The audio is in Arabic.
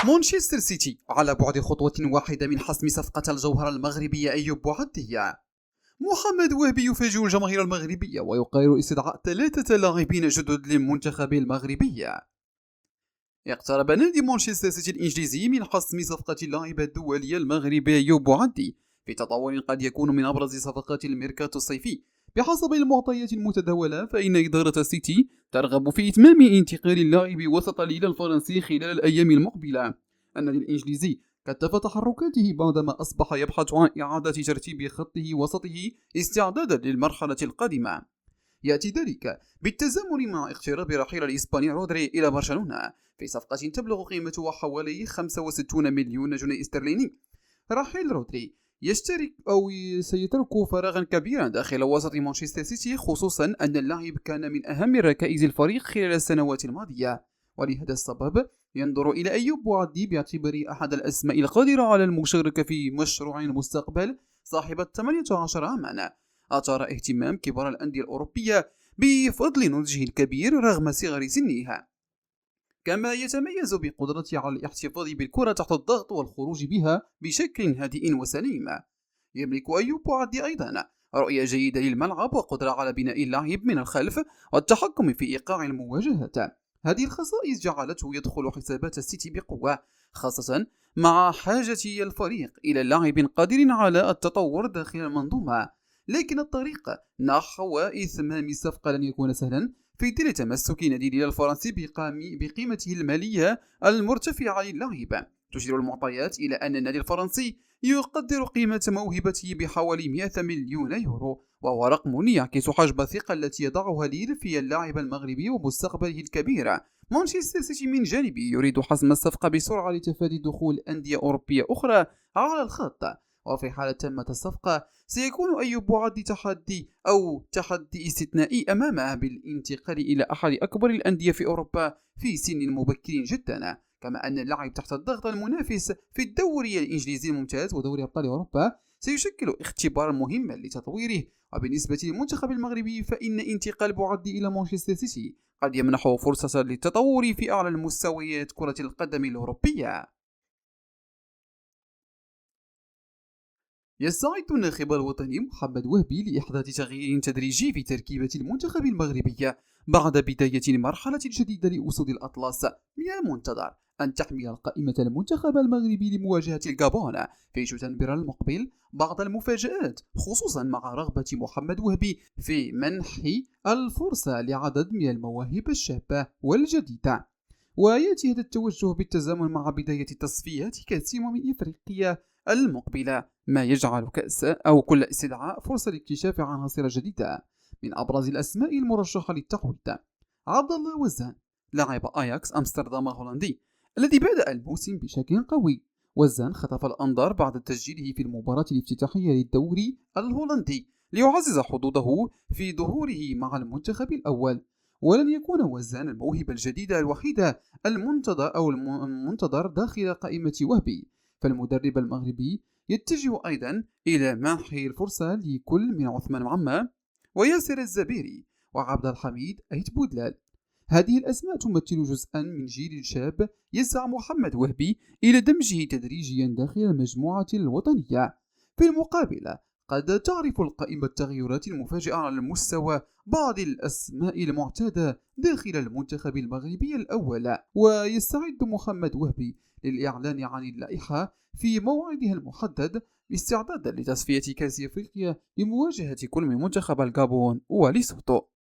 مانشستر سيتي على بعد خطوة واحدة من حسم صفقة الجوهرة المغربية أيوب بوعدية. محمد وهبي يفاجئ الجماهير المغربية ويقرر استدعاء 3 لاعبين جدد للمنتخب المغربي. اقترب نادي مانشستر سيتي الإنجليزي من حسم صفقة اللاعب الدولي المغربي أيوب بوعدي في تطور قد يكون من أبرز صفقات الميركاتو الصيفي. بحسب المعطيات المتداولة فإن إدارة السيتي ترغب في إتمام انتقال اللاعب وسط الليل الفرنسي خلال الأيام المقبلة. النادي الإنجليزي كثف تحركاته بعدما أصبح يبحث عن إعادة ترتيب خطه وسطه استعدادا للمرحلة القادمة. يأتي ذلك بالتزامن مع اقتراب رحيل الإسباني رودري إلى برشلونة في صفقة تبلغ قيمتها حوالي 65 مليون جنيه استرليني. رحيل رودري سيترك فراغا كبيرا داخل وسط مانشستر سيتي، خصوصا أن اللاعب كان من أهم ركائز الفريق خلال السنوات الماضية، ولهذا السبب ينظر إلى أيوب بوعدي باعتباره أحد الأسماء القادرة على المشاركة في مشروع المستقبل صاحب 18 عاما أثار اهتمام كبار الأندية الأوروبية بفضل نضجه الكبير رغم صغر سنها، كما يتميز بقدرته على الاحتفاظ بالكرة تحت الضغط والخروج بها بشكل هادئ وسليم. يملك أيوب بوعدي أيضا رؤية جيدة للملعب وقدرة على بناء اللعب من الخلف والتحكم في إيقاع المواجهات. هذه الخصائص جعلته يدخل حسابات السيتي بقوة، خاصة مع حاجة الفريق إلى لاعب قادر على التطور داخل المنظومة. لكن الطريق نحو إتمام الصفقة لن يكون سهلا في ظل تمسك نادي الفرنسي بقيمته المالية المرتفعة للاعب. تشير المعطيات إلى أن النادي الفرنسي يقدر قيمة موهبته بحوالي 100 مليون يورو، وهو رقم يعكس حجم الثقة التي يضعها ليل في اللاعب المغربي ومستقبله الكبير. مانشستر سيتي من جانبه يريد حسم الصفقة بسرعة لتفادي دخول أندية أوروبية أخرى على الخط، وفي حالة تمت الصفقة سيكون أيوب بوعدي تحدي استثنائي أمامه بالانتقال إلى أحد أكبر الأندية في أوروبا في سن مبكر جدا، كما أن اللعب تحت الضغط المنافس في الدوري الإنجليزي الممتاز ودوري أبطال أوروبا سيشكل اختبارا مهما لتطويره. وبالنسبة للمنتخب المغربي فإن انتقال بوعدي إلى مانشستر سيتي قد يمنحه فرصة للتطور في أعلى المستويات كرة القدم الأوروبية. يستعد الناخب الوطني محمد وهبي لإحداث تغيير تدريجي في تركيبة المنتخب المغربي بعد بداية المرحلة الجديدة لأسود الأطلس. من المنتظر أن تحمل قائمة المنتخب المغربي لمواجهة الغابون في شتنبر المقبل بعض المفاجآت، خصوصا مع رغبة محمد وهبي في منح الفرصة لعدد من المواهب الشابة والجديدة. ويأتي هذا التوجه بالتزامن مع بداية تصفيات كأس إفريقيا المقبلة، ما يجعل كل استدعاء فرصة لاكتشاف عناصر جديدة. من أبرز الأسماء المرشحة للتعويض عبد الله وزان لاعب أياكس أمستردام الهولندي الذي بدأ الموسم بشكل قوي. وزان خطف الأنظار بعد تسجيله في المباراة الافتتاحية للدوري الهولندي ليعزز حظوظه في ظهوره مع المنتخب الأول. ولن يكون وزان الموهبة الجديدة الوحيدة المنتظر داخل قائمة وهبي، فالمدرب المغربي يتجه أيضا إلى منح الفرصة لكل من عثمان معمة وياسر الزبيري وعبد الحميد أيت بودلال. هذه الأسماء تمثل جزءا من جيل شاب يسعى محمد وهبي إلى دمجه تدريجيا داخل المجموعة الوطنية. في المقابل قد تعرف القائمة التغيرات المفاجئة على المستوى بعض الأسماء المعتادة داخل المنتخب المغربي الأول، ويستعد محمد وهبي للإعلان عن اللائحة في موعدها المحدد استعدادا لتصفية كأس أفريقيا لمواجهة كل من منتخب الغابون وليسوتو.